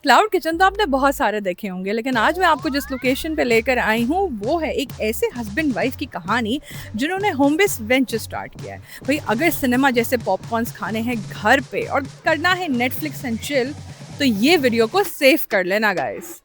Cloud kitchen तो आपने बहुत सारे देखे होंगे, लेकिन आज मैं आपको जिस लोकेशन पे लेकर आई हूँ वो है एक ऐसे हस्बैंड वाइफ की कहानी जिन्होंने होम बेस्ड वेंचर स्टार्ट किया है। भाई अगर सिनेमा जैसे पॉपकॉर्न्स खाने हैं घर पे और करना है नेटफ्लिक्स एंड चिल, तो ये वीडियो को सेव कर लेना गाइस।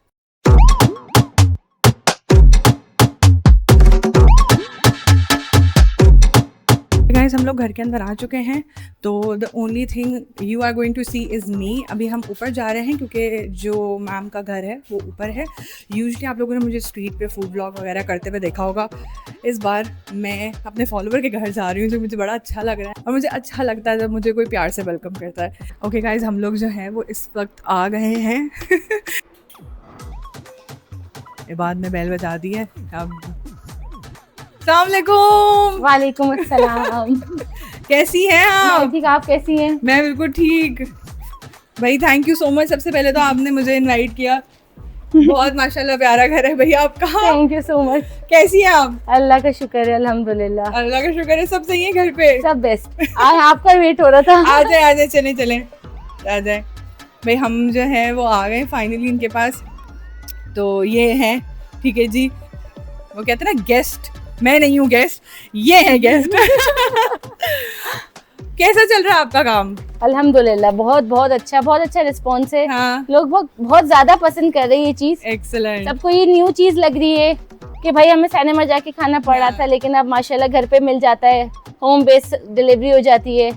गाइस हम लोग घर के अंदर आ चुके हैं, तो the only thing you are going to see is me. अभी हम ऊपर जा रहे हैं क्योंकि जो मैम का घर है वो ऊपर है। यूजुअली आप लोगों ने मुझे स्ट्रीट पे फूड ब्लॉग वगैरह करते हुए देखा होगा। इस बार मैं अपने फॉलोवर के घर जा रही हूँ, जो मुझे बड़ा अच्छा लग रहा है और मुझे अच्छा लगता है जब मुझे कोई प्यार से वेलकम करता है। ओके गाइज, हम लोग जो हैं वो इस वक्त आ गए हैं। बाद में बेल बजा दी है। अब अस्सलामुअलैकुम। वालेकुम अस्सलाम। कैसी हैं आप? ठीक, आप कैसी हैं? मैं बिल्कुल ठीक। भाई थैंक यू सो मच, सबसे पहले तो आपने मुझे इनवाइट किया। बहुत माशाल्लाह प्यारा घर है भैया आपका। Thank you so much. कैसी हैं आप? अल्लाह का शुक्र है, अल्हम्दुलिल्लाह। अल्लाह का शुक्र है, सब सही है घर पे? सब बेस्ट। आज आपका वेट हो रहा था। आ जाए चले आ जाए। भाई हम जो है वो आ गए फाइनली इनके पास। तो ये है, ठीक है जी, वो कहते हैं ना गेस्ट, मैं नहीं हूँ गेस्ट, ये है गेस्ट। कैसा चल रहा है आपका काम? अल्हम्दुलिल्लाह बहुत अच्छा रिस्पॉन्स है। हाँ। लोग बहुत ज्यादा पसंद कर रहे हैं ये चीज। एक्सेलेंट। सबको ये न्यू चीज लग रही है कि भाई हमें सिनेमा जाके खाना पड़ रहा था, लेकिन अब माशाल्लाह घर पे मिल जाता है, होम बेस्ड डिलीवरी हो जाती है।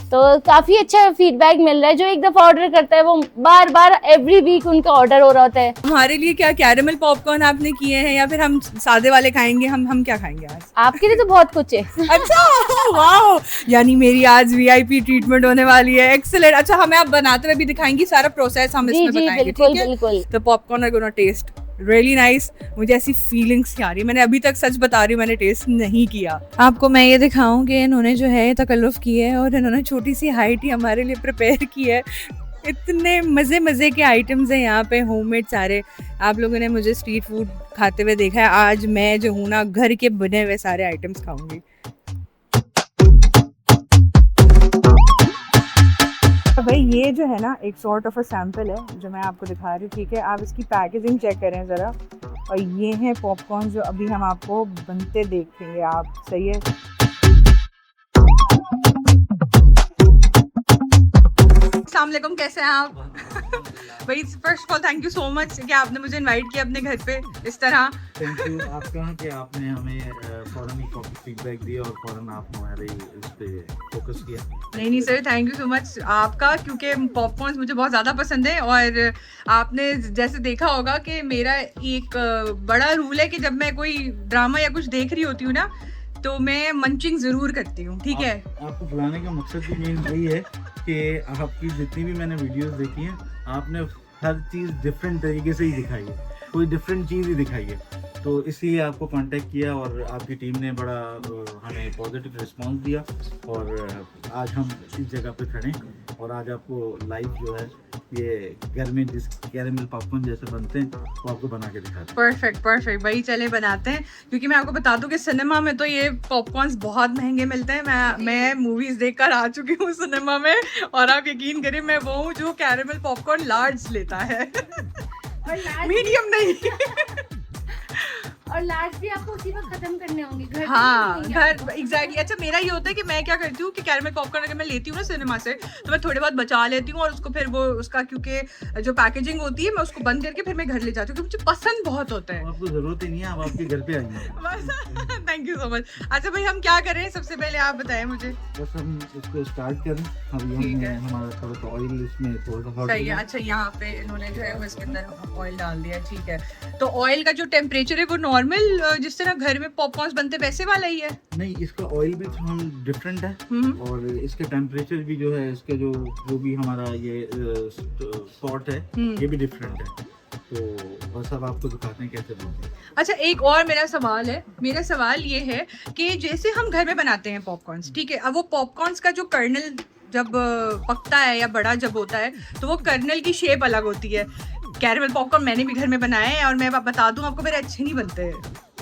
तो काफी अच्छा फीडबैक मिल रहा है। जो एक दफा ऑर्डर करता है वो बार बार एवरी वीक उनका ऑर्डर हो रहा होता है। हमारे लिए क्या कैरेमल पॉपकॉर्न आपने किए हैं या फिर हम सादे वाले खाएंगे? हम क्या खाएंगे आज? आपके लिए तो बहुत कुछ है। अच्छा, वाह, यानी मेरी आज वीआईपी ट्रीटमेंट होने वाली है। एक्सीलेंट। अच्छा, हमें आप बनाते हुए भी दिखाएंगी, सारा प्रोसेस हम इसमें बताएंगे, बिल्कुल, ठीक है? बिल्कुल। तो popcorn are gonna taste really nice. मुझे ऐसी फीलिंग्स आ रही है, मैंने अभी तक सच बता रही हूँ मैंने टेस्ट नहीं किया। आपको मैं ये दिखाऊं कि इन्होंने जो है तकल्लुफ़ की है और इन्होंने छोटी सी हाइट ही हमारे लिए प्रिपेयर की है। इतने मज़े के आइटम्स हैं यहाँ पे, होममेड सारे। आप लोगों ने मुझे स्ट्रीट फूड खाते हुए देखा है, आज मैं जो हूँ ना घर के बने हुए सारे आइटम्स खाऊंगी। भाई ये जो है ना एक सॉर्ट ऑफ अ सैंपल है जो मैं आपको दिखा रही हूँ, ठीक है? आप इसकी पैकेजिंग चेक करें ज़रा। और ये हैं पॉपकॉर्न जो अभी हम आपको बनते देखेंगे आप, सही है? अस्सलाम वालेकुम, कैसे हैं आप? भाई first of all thank you so much कि आपने मुझे इनवाइट किया अपने घर पे इस तरह। थैंक यू आपका कि आपने हमें फौरन ही फीडबैक दिया और फौरन आप हमारे इस पे फोकस किया। नहीं sir, thank you so much आपका, क्योंकि पॉपकॉर्न्स मुझे बहुत ज़्यादा पसंद है। और आपने जैसे देखा होगा कि मेरा एक बड़ा रूल है कि जब मैं कोई ड्रामा या कुछ देख रही होती हूँ ना, तो मैं मंचिंग ज़रूर करती हूँ, ठीक है? आपको बुलाने का मकसद भी मेन वही है कि आपकी जितनी भी मैंने वीडियोस देखी हैं, आपने हर चीज़ डिफरेंट तरीके से ही दिखाई है, कोई डिफरेंट चीज़ ही दिखाई है। तो इसलिए आपको कांटेक्ट किया और आपकी टीम ने बड़ा हमें पॉजिटिव रिस्पांस दिया और आज हम इस जगह पे खड़े हैं और आज आपको लाइव जो है ये घर में जिस कैरेमल पॉपकॉर्न जैसे बनते हैं वो आपको बना के दिखाते हैं। परफेक्ट, वही चले बनाते हैं। क्योंकि मैं आपको बता दूं कि सिनेमा में तो ये पॉपकॉर्न्स बहुत महंगे मिलते हैं। मैं मूवीज देखकर आ चुकी हूँ सिनेमा में, और आप यकीन करिए मैं वो हूँ जो कैरेमल पॉपकॉर्न लार्ज लेता है, मीडियम नहीं। और लार्ज भी आपको उसी वक्त खत्म करने होंगे घर। हाँ, घर एग्जैक्टली। अच्छा, मेरा ये होता है कि मैं क्या करती हूँ कि कैरेमल पॉपकॉर्न अगर मैं लेती हूँ ना सिनेमा से, तो मैं थोड़े बहुत बचा लेती हूँ और उसको फिर वो उसका क्योंकि जो पैकेजिंग होती है मैं उसको बंद करके फिर मैं घर ले जाती हूँ, क्योंकि मुझे पसंद बहुत होता है। आपको जरूरत ही नहीं है, आप आपके घर पे आइए। Thank you so much. अच्छा भाई, हम क्या करें सबसे पहले आप बताएं मुझे। बस हम इसको स्टार्ट करें। अभी हमने हमारा थोड़ा सा ऑयल इसमें थोड़ा सा सही है। अच्छा, यहाँ पे इन्होंने जो है वो इसके अंदर ऑयल डाल दिया, ठीक है? तो ऑयल का जो टेम्परेचर है वो नॉर्मल जिस तरह घर में पॉपकॉर्न्स बनते वैसे वाला ही है? नहीं, इसका ऑयल भी हम डिफरेंट है और इसके टेम्परेचर भी जो है, इसके जो भी हमारा ये सॉल्ट है ये भी डिफरेंट है। तो बस अब आपको दिखाते हैं कैसे बनते हैं। अच्छा, एक और मेरा सवाल ये है कि जैसे हम घर में बनाते हैं पॉपकॉर्न्स, ठीक है? अब वो पॉपकॉर्न्स का जो कर्नल जब पकता है या बड़ा जब होता है तो वो कर्नल की शेप अलग होती है। कैरेमल पॉपकॉर्न मैंने भी घर में बनाए हैं और मैं बता दूं आपको, मेरे अच्छे नहीं बनते हैं।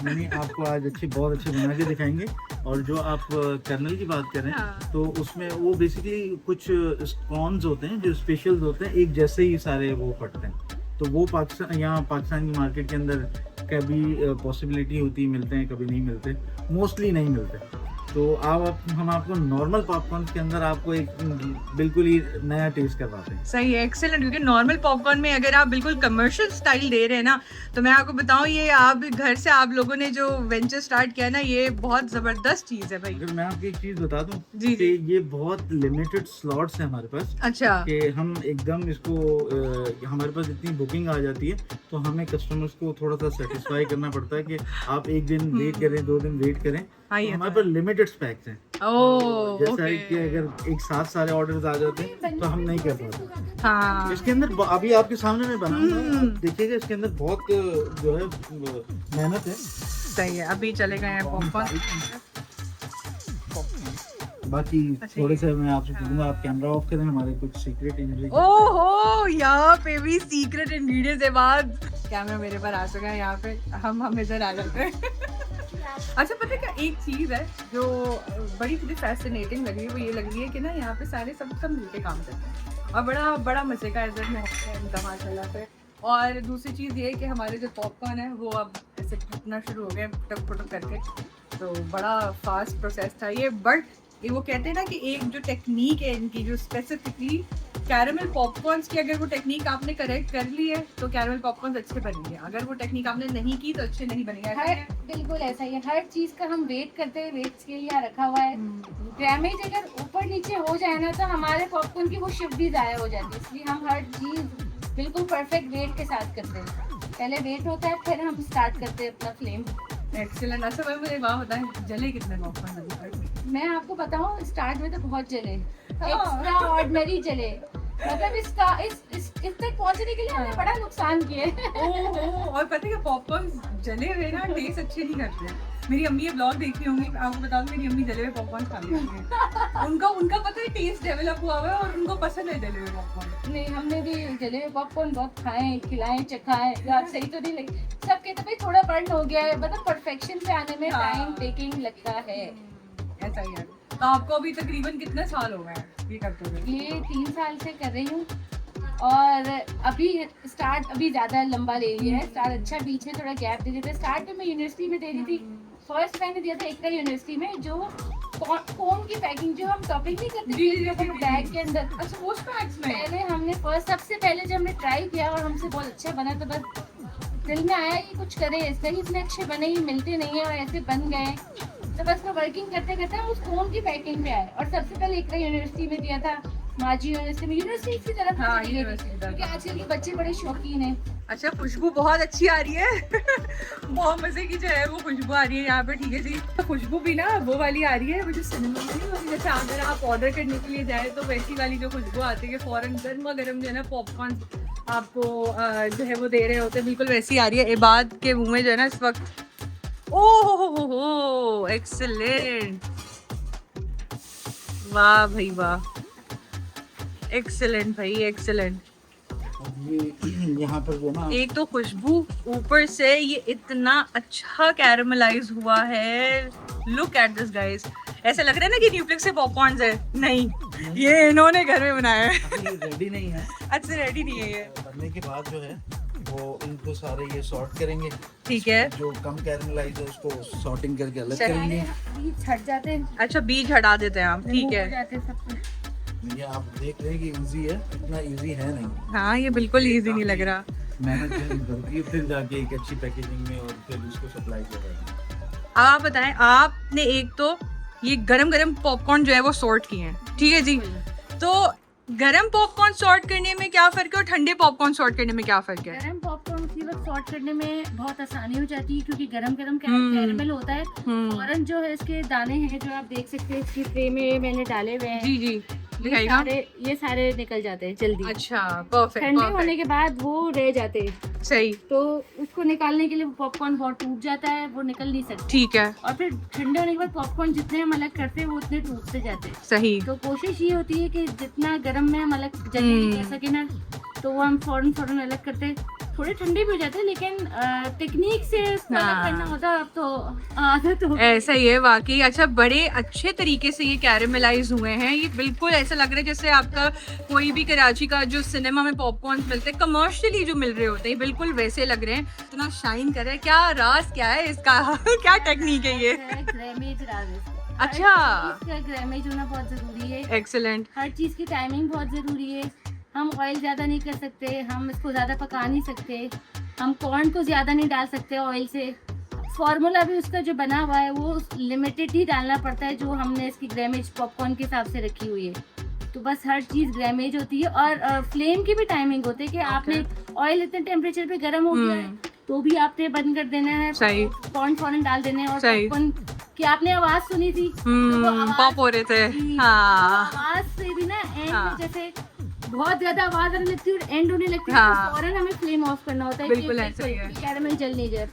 नहीं, आपको आज बहुत अच्छे बना के दिखाएंगे। और जो आप कर्नल की बात कर रहे हैं, हाँ। तो उसमें वो बेसिकली कुछ कॉर्न्स होते हैं जो स्पेशल्स होते हैं, एक जैसे ही सारे वो पड़ते हैं। तो वो पाकिस्तान की मार्केट के अंदर कभी पॉसिबिलिटी होती है मिलते हैं, कभी नहीं मिलते, मोस्टली नहीं मिलते। तो हम आपको नॉर्मल पॉपकॉर्न के अंदर आपको एक बिल्कुल ही नया टेस्ट करवाते हैं। सही है, एक्सेलेंट। क्योंकि नॉर्मल पॉपकॉर्न में अगर आप बिल्कुल कमर्शियल स्टाइल दे रहे हैं ना, तो मैं आपको बताऊं, ये आप घर से आप लोगों ने जो वेंचर स्टार्ट किया ना, ये बहुत जबरदस्त चीज है भाई। अगर मैं आपको एक चीज बता दूं जी, कि ये बहुत लिमिटेड स्लॉट्स है हमारे पास, अच्छा। कि हम एकदम इसको हमारे पास इतनी बुकिंग आ जाती है, तो हमें कस्टमर्स को थोड़ा सा सेटिस्फाई करना पड़ता है कि आप एक दिन वेट करें, 2 दिन वेट करें। हाँ, तो ये हमारे तो पास लिमिटेड स्पैक्स हैं। ओह, जैसा है ओके। कि अगर एक साथ सारे ऑर्डर्स आ जाते हैं तो हम नहीं कर पाते। हाँ, इसके अंदर अभी आपके सामने मैं बनाऊंगा, आप देखिएगा इसके अंदर बहुत जो है मेहनत है। सही है। अभी चले गए हैं पॉपकॉर्न। बाकी थोड़े से मैं आपसे पूछूंगा, आप कैमरा ऑफ करें, हमारे कुछ सीक्रेट इंग्रेडिएंट। ओहो, यहाँ पे भी सीक्रेट इंग्रेडिएंट्स है। बाद कैमरा मेरे पर आ चुका है, यहाँ पे हम इधर आ जाते हैं। अच्छा, पता है क्या, एक चीज है जो बड़ी मुझे फैसिनेटिंग लगी है, वो ये लग रही है कि ना यहाँ पे सारे सब मिलके काम करते हैं और बड़ा बड़ा मजे का इधर में होता है इनका माशाल्लाह से। और दूसरी चीज़ ये है कि हमारे जो पॉपकॉर्न है वो अब ऐसे फटना शुरू हो गए, फटक फटक करके। तो बड़ा फास्ट प्रोसेस था ये। बट ये वो कहते हैं ना कि एक जो टेक्निक है इनकी, जो स्पेसिफिकली कैरमल पॉपकॉर्न्स की, अगर वो टेक्निक आपने करेक्ट कर ली है तो कैरमल पॉपकॉर्न्स अच्छे बनेंगे। अगर वो टेक्निक आपने नहीं की तो अच्छे नहीं बनेंगे। बिल्कुल ऐसा ही है, हर चीज का हम वेट करते हैं, वेट स्केल यहाँ रखा हुआ है। डैमेज अगर ऊपर नीचे हो जाए ना तो हमारे पॉपकॉर्न की वो शिफ्ट भी ज़ाया हो जाती है, इसलिए हम हर चीज बिल्कुल परफेक्ट वेट के साथ करते हैं। पहले वेट होता है, फिर हम स्टार्ट करते हैं अपना फ्लेम। एक्सीलेंट। अच्छा भाई, मुझे बात बताएं, जले कितने पॉपकॉर्न अभी तक? मैं आपको बताऊं, स्टार्ट में तो बहुत जले, एक्स्ट्रा ऑर्डिनरी जले। मतलब इस तक पहुंचने के लिए हमने बड़ा नुकसान किया है। ओह, और पता है कि पॉपकॉर्न जले हुए ना टेस्ट अच्छे नहीं करते हैं। मेरी अम्मी ये ब्लॉग देख रही होंगी, आपको बता दूं, मेरी अम्मी जले हुए पॉपकॉर्न खा रही होंगी। उनका पता है टेस्ट डेवलप हुआ हुआ है और उनको पसंद है जले हुए पॉपकॉर्न। नहीं, हमने भी जले हुए पॉपकॉर्न बहुत खाए, खिलाए, चखाए, यार सही तो नहीं लगी। सब कहते भाई थोड़ा बर्न हो गया है, मतलब परफेक्शन पे आने में टाइम टेकिंग लगता है। ऐसा ही है। तो आपको अभी तकरीबन कितने साल हो गए ये करते हुए? ये 3 साल से कर रही हूँ और अभी स्टार्ट अभी ज़्यादा लंबा ले लिया है। स्टार्ट अच्छा, बीच में थोड़ा गैप दे देते हैं। स्टार्ट में मैं यूनिवर्सिटी में दे रही थी, फर्स्ट मैंने दिया था एकता यूनिवर्सिटी में, जो कोन की पैकिंग जो हम टॉपिंग नहीं करते थे बैग के अंदर। अच्छा, वो स्नैक्स में पहले हमने सबसे पहले जब हमने ट्राई किया और हमसे बहुत अच्छा बना तो बस दिल में आया कि कुछ करे, ऐसे ही इतने अच्छे बने ही मिलते नहीं है और ऐसे बन गए। तो बस मैं वर्किंग करते करते हम उस फोन की पैकिंग पे आए और सबसे पहले एकता यूनिवर्सिटी में दिया था, माजी यूनिवर्सिटी की तरफ। हाँ, क्योंकि आजकल के बच्चे बड़े शौकीन हैं। अच्छा, खुशबू बहुत अच्छी आ रही है। बहुत मजे की जो है वो खुशबू आ रही है यहाँ पे। ठीक है जी, खुशबू भी ना वो वाली आ रही है, वो जो सिनेमा वाली होती है। जैसे अगर आप ऑर्डर करने के लिए जाए तो वैसी वाली जो खुशबू आती है, फौरन गर्मा गर्म जो है ना पॉपकॉर्न आपको जो है वो दे रहे होते हैं, बिल्कुल वैसी आ रही है। इबाद के मुंह में जो है ना इस वक्त, ओह एक्सीलेंट, वाह भाई वाह, एक्सीलेंट भाई एक्सीलेंट। ये यहाँ पर जो ना, एक तो खुशबू, ऊपर से ये इतना अच्छा कैरमलाइज हुआ है। लुक एट दिस गाइस, ऐसा लग रहा है ना कि न्यूप्लेक्स से पॉपकॉर्न्स है। नहीं, ये इन्होंने घर में बनाया है। रेडी नहीं है। अच्छा, रेडी नहीं है ये। बनने के बाद जो है वो इनको सारे ये सॉर्ट करेंगे। ठीक है, जो कम कैरमलाइज है उसको सॉर्टिंग करके अलग चलिए। करेंगे। बीज हट जाते हैं। अच्छा, बीज हटा देते हैं आप। ठीक हो है। जाते हैं सब कुछ। ये आप देख रहे हैं कि इजी है, इतना इजी है नहीं। हाँ, ये बिल्कुल इजी नहीं लग रहा। मेहनत करती है, फिर जाके एक अच्छी पैकेजिंग में और फिर उसको सप्लाई कर रहे हैं। आप बताएं, आपने एक तो ये गरम गरम पॉपकॉर्न जो है वो सॉर्ट किए हैं, ठीक है जी। तो गरम पॉपकॉर्न सॉर्ट करने में क्या फर्क है और ठंडे पॉपकॉर्न सॉर्ट करने में क्या फर्क है? गरम पॉपकॉर्न की वक्त सॉर्ट करने में बहुत आसानी हो जाती है क्योंकि गरम गरम कैरमल होता है। फौरन जो है इसके दाने हैं जो आप देख सकते हैं, इसकी ट्रे में मैंने डाले हुए हैं। जी जी, दिखाइएगा। ये सारे निकल जाते हैं जल्दी। अच्छा, परफेक्ट। ठंडे होने के बाद वो रह जाते हैं, सही। तो उसको निकालने के लिए पॉपकॉर्न बहुत टूट जाता है, वो निकल नहीं सकता। ठीक है, और फिर ठंडे होने के बाद पॉपकॉर्न जितने हम अलग करते हैं वो उतने टूटते जाते हैं। सही। तो कोशिश ये होती है कि जितना गर्म में हम अलग जल्दी कर सके ना, तो वो हम फौरन अलग करते हैं। थोड़े ठंडे भी हो जाते हैं, लेकिन टेक्निक से इसको अलग हाँ। करना होता है। अब तो आदत हो गई। ऐसा ही है वाकई। अच्छा, बड़े अच्छे तरीके से ये कैरेमलाइज हुए हैं। ये बिल्कुल ऐसा लग रहा है जैसे आपका कोई भी कराची का जो सिनेमा में पॉपकॉर्न मिलते हैं कमर्शियली जो मिल रहे होते हैं, बिल्कुल वैसे लग रहे हैं। इतना शाइन कर रहा है। क्या राज क्या है इसका? क्या टेक्निक है ये? ग्रेमेज राज है इसका। अच्छा। हर चीज़ का ग्रेमेज होना बहुत जरूरी है। एक्सीलेंट। हर चीज़ की टाइमिंग बहुत ज़रूरी है। हम ऑयल ज़्यादा नहीं कर सकते, हम इसको ज़्यादा पका नहीं सकते, हम कॉर्न को ज़्यादा नहीं डाल सकते ऑयल से। फार्मूला भी उसका जो बना हुआ है वो लिमिटेड ही डालना पड़ता है, जो हमने इसकी ग्रेमेज पॉपकॉर्न के हिसाब से रखी हुई है। तो बस हर चीज़ ग्रेमेज होती है, और फ्लेम की भी टाइमिंग होती है कि आपने ऑयल इतने टेम्परेचर पे गर्म हो गया है तो भी आपने बंद कर देना है, सही। कॉर्न फौरन डाल देने हैं। और सही। पॉपकॉर्न की आपने आवाज़ सुनी थी, तो वो आवाज़- पॉप हो रहे थे। जी, हाँ। आवाज से भी ना एंड हाँ। में जैसे बहुत ज्यादा आवाज आने लगती है और एंड होने लगती है, हाँ। तो फौरन हमें फ्लेम ऑफ करना होता है। बिल्कुल ऐसा ही है। कैरेमल जल नहीं जाए।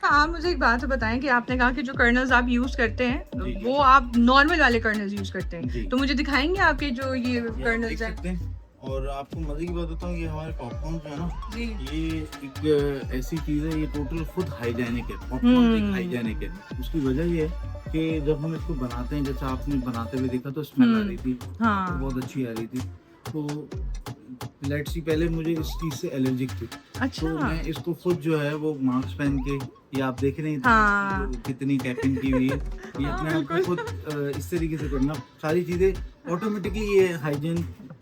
आप मुझे एक बात बताएं कि आपने कहा कि जो कर्नल्स आप यूज करते हैं जी, जी। वो आप नॉर्मल वाले कर्नल्स यूज करते जी। हैं, तो मुझे दिखाएंगे आपके जो ये ये आप कर्नल्स देख हैं? सकते हैं। और आपको मजे की बात बताऊँ, ये हमारे पॉपकॉर्न जो है ना, जी। ये एक ऐसी चीज है, ये टोटल खुद हाइजेनिक है। पॉपकॉर्न एक हाइजेनिक है। उसकी वजह ये है कि जब हम इसको बनाते हैं, जैसे आपने बनाते हुए देखा तो स्मेल आ रही थी, हाँ। बहुत अच्छी आ रही थी। तो लेट्स सी, पहले मुझे इस चीज से एलर्जिक थी, अच्छा। तो मैं इसको खुद जो है वो मास्क पहन के, ये आप देख रहे हैं हाँ। जो कितनी कैपिंग की हुई है, ये अपने आप को खुद इस तरीके से करना, सारी चीजें ऑटोमेटिकली ये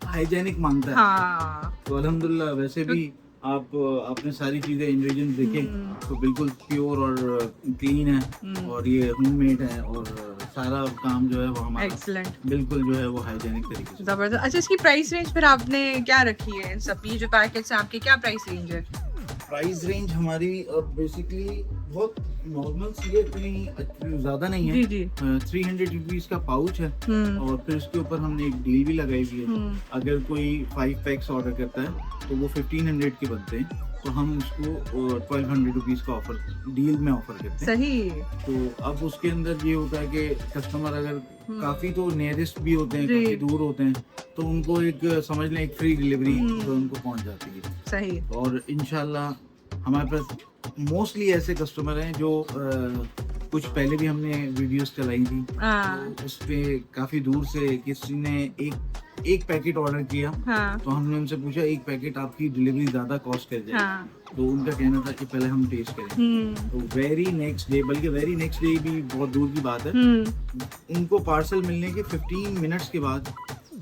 हाइजेनिक मांगता है। हाँ। तो अल्हम्दुलिल्लाह, वैसे भी आपने सारी चीजें इंग्रेडिएंट्स देखे तो बिल्कुल प्योर और क्लीन है, और ये होममेड है, और सारा काम जो है वो हमारा एक्सीलेंट। बिल्कुल जो है वो हाइजेनिक तरीके से। जबरदस्त। अच्छा, इसकी प्राइस रेंज फिर आपने क्या रखी है? इन सब ये जो पैकेट्स हैं आपके, क्या प्राइस रेंज है? प्राइस रेंज हमारी बेसिकली बहुत नॉर्मल सी है, इतनी ज्यादा नहीं है। जी। 300 रुपीज का पाउच है, और फिर उसके ऊपर हमने एक डील भी लगाई हुई है। अगर कोई 5 पैक्स ऑर्डर करता है तो वो 1500 के बनते हैं, तो हम उसको 1200 रुपीज का ऑफर डील में ऑफर करते हैं। सही। तो अब उसके अंदर ये होता है कि कस्टमर अगर काफी तो नियरेस्ट भी होते हैं, जी। काफी दूर होते हैं, तो उनको एक समझ लें एक फ्री डिलीवरी तो उनको पहुंच जाती है। सही। और इंशाल्लाह हमारे पास मोस्टली ऐसे कस्टमर हैं जो कुछ पहले भी हमने वीडियोस चलाई थी, हाँ। तो उस पे काफी दूर से किसी ने एक पैकेट ऑर्डर किया, हाँ। तो हमने उनसे पूछा एक पैकेट आपकी डिलीवरी ज्यादा कॉस्ट कर जाएगी। हाँ। तो उनका कहना था कि पहले हम टेस्ट करें। तो वेरी नेक्स्ट डे, बल्कि वेरी नेक्स्ट डे भी बहुत दूर की बात है, उनको पार्सल मिलने के 15 मिनट्स के बाद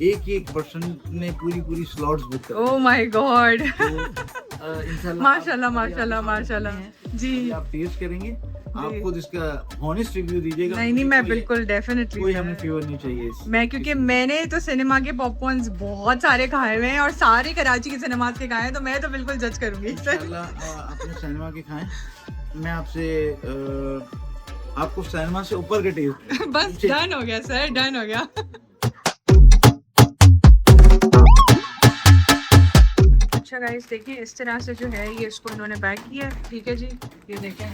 एक पर्सन ने पूरी स्लॉट्स बुक कर ओह माय गॉड। इंशाल्लाह माशाल्लाह माशाल्लाह माशाल्लाह। जी। आप टेस्ट करेंगे, आप खुद इसका हॉनेस्ट रिव्यू दीजिएगा। नहीं, मैं बिल्कुल डेफिनेटली। कोई हमें फेवर नहीं चाहिए मैं, क्योंकि मैंने तो सिनेमा के पॉपकॉर्न्स बहुत सारे खाए हुए हैं और सारे कराची के सिनेमास के खाए हैं, तो मैं तो बिल्कुल जज करूंगी। इंशाल्लाह अपने सिनेमा के खाएं। मैं आपसे आपको सिनेमा से ऊपर का टेस्ट बस डन हो गया सर, डन हो गया। अच्छा गाइस, देखिए इस तरह से जो है ये इसको इन्होंने पैक किया है। ठीक है जी, ये देखें,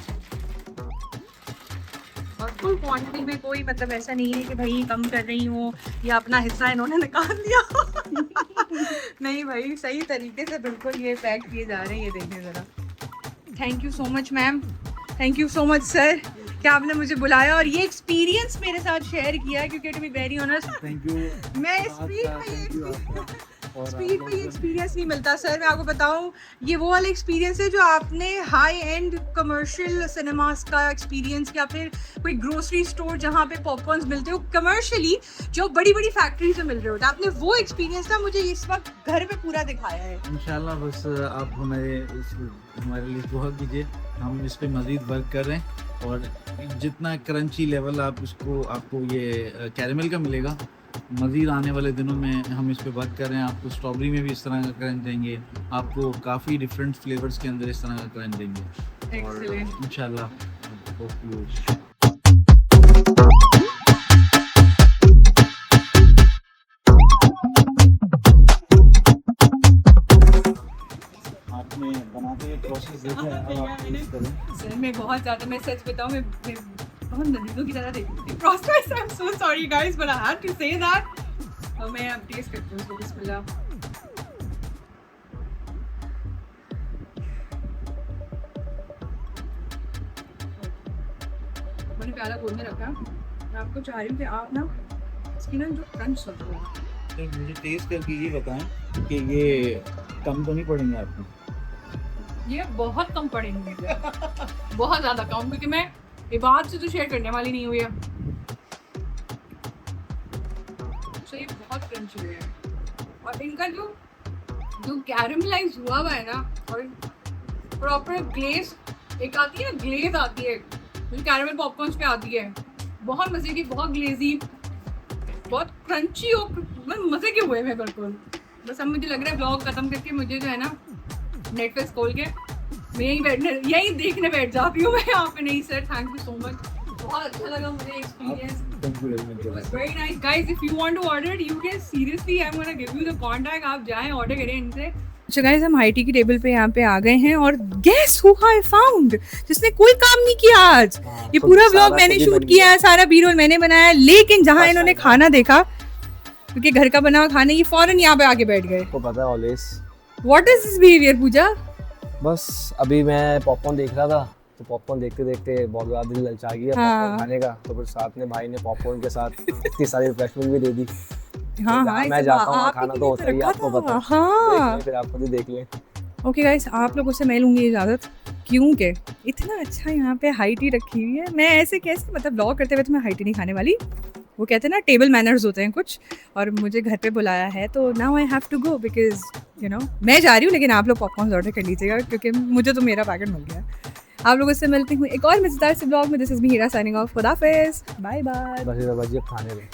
और फुल क्वांटिटी में, कोई मतलब ऐसा नहीं है कि भाई कम कर रही हूँ या अपना हिस्सा इन्होंने निकाल दिया। नहीं भाई, सही तरीके से बिल्कुल ये पैक किए जा रहे हैं। ये देखिए ज़रा। Thank you so much ma'am, thank you so much sir कि आपने मुझे बुलाया और ये एक्सपीरियंस मेरे साथ शेयर किया, क्योंकि to be very honest thank you. मैं स्पीड पे ये एक्सपीरियंस नहीं मिलता सर। मैं आपको बताऊं, ये वो वाला एक्सपीरियंस है जो आपने हाई एंड कमर्शियल सिनेमास का एक्सपीरियंस, या फिर कोई ग्रोसरी स्टोर जहाँ पे पॉपकॉर्न्स मिलते हो कमर्शियली, जो बड़ी बड़ी फैक्ट्री से मिल रहे होते हैं, आपने वो एक्सपीरियंस ना मुझे इस वक्त घर पे पूरा दिखाया है। इंशाल्लाह बस आप हमारे लिए दुआ कीजिए, हम इस पे मज़ीद वर्क कर रहे हैं, और जितना क्रंची लेवल आपको ये कैरेमल का मिलेगा, मज़ीद आने वाले दिनों में हम इस पे वर्क कर रहे हैं। आपको स्ट्रॉबेरी में भी इस तरह का क्रंच देंगे, आपको काफ़ी डिफरेंट फ्लेवर्स के अंदर इस तरह का क्रंच देंगे, और Excellent. इंशाल्लाह आपने बनाते हुए प्रोसेस देखा है, अब आप टेस्ट करें। सर मैं बहुत ज़्यादा, मैं सच बताऊँ, मैं बहुत नदीजों की तरह देखती थी process. I am so sorry guys but I have to say that. और मैं अब टेस्ट करती हूँ इसको। बिस्मिल्लाह। मैंने प्याला खोलने रखा। मैं आपको चाह रही हूँ कि आप ना इसकी ना जो क्रंच होता है, तो मुझे टेस्ट करके ये बताएं कि ये कम तो नहीं पड़ेंगे आपको? ये बहुत कम पड़ेंगे मुझे, बहुत ज़्यादा कम, क्योंकि मैं ये बात से तो शेयर करने वाली नहीं हुई है। तो ये बहुत क्रंची हुआ है और इनका जो कैरमलाइज हुआ है ना, और प्रॉपर ग्लेज, एक आती है ना ग्लेज आती है जो कैरमल पॉपकॉर्न्स पे आती है, बहुत मज़े की, बहुत ग्लेजी, बहुत क्रंची और मज़े के हुए हैं बिल्कुल। बस अब मुझे लग रहा है ब्लॉग खत्म करके मुझे जो है ना नेटफ्लिक्स खोल के मैं यहीं देखने बैठ जाती हूँ मैं यहाँ पे। नहीं sir, thank you so much, बहुत अच्छा लगा मुझे experience. Very nice guys, if you want to order you can seriously, I am gonna give you the contact, आप जाएं ऑर्डर करें इनसे। अच्छा गाइस, हम हाई टी की टेबल पे यहाँ पे आ गए हैं और गेस हु आई फाउंड, जिसने कोई काम नहीं किया आज। ये पूरा व्लॉग मैंने शूट किया है, सारा बी रोल मैंने बनाया, लेकिन जहाँ इन्होंने खाना देखा, क्योंकि घर का बना हुआ खाना, ये फौरन यहाँ पे आके बैठ गए। को पता है always. What is this behaviour Pooja? बस अभी मैं पॉपकॉर्न देख रहा था, तो पॉपकॉर्न देखते देखते बहुत ज़्यादा दिल ललचा गया पॉपकॉर्न खाने का, तो फिर साथ में भाई ने पॉपकॉर्न के साथ इतनी सारी रिफ्रेशमेंट भी दे दी। हाँ तो हाँ, मैं जाता हूँ, खाना तो होता ही है, आपको पता है। हाँ फिर आप खुद ही देख लें। ओके गाइस, आप लोगों से मैं लूँगी इजाज़त, क्योंकि इतना अच्छा यहाँ पे हाई टी रखी हुई है। मैं ऐसे कैसे, मतलब ब्लॉग करते हुए तो मैं हाई टी नहीं खाने वाली, वो कहते हैं ना टेबल मैनर्स होते हैं कुछ, और मुझे घर पे बुलाया है तो now I have to go, because you know मैं जा रही हूँ, लेकिन आप लोग पॉपकॉर्न ऑर्डर कर लीजिएगा, क्योंकि मुझे तो मेरा पैकेट मिल गया। आप लोगों से मिलती हूँ एक और मज़ेदार से ब्लॉग में। This is me Heera signing off, खुदा हाफिज़, बाय बाय। बस ये खाने में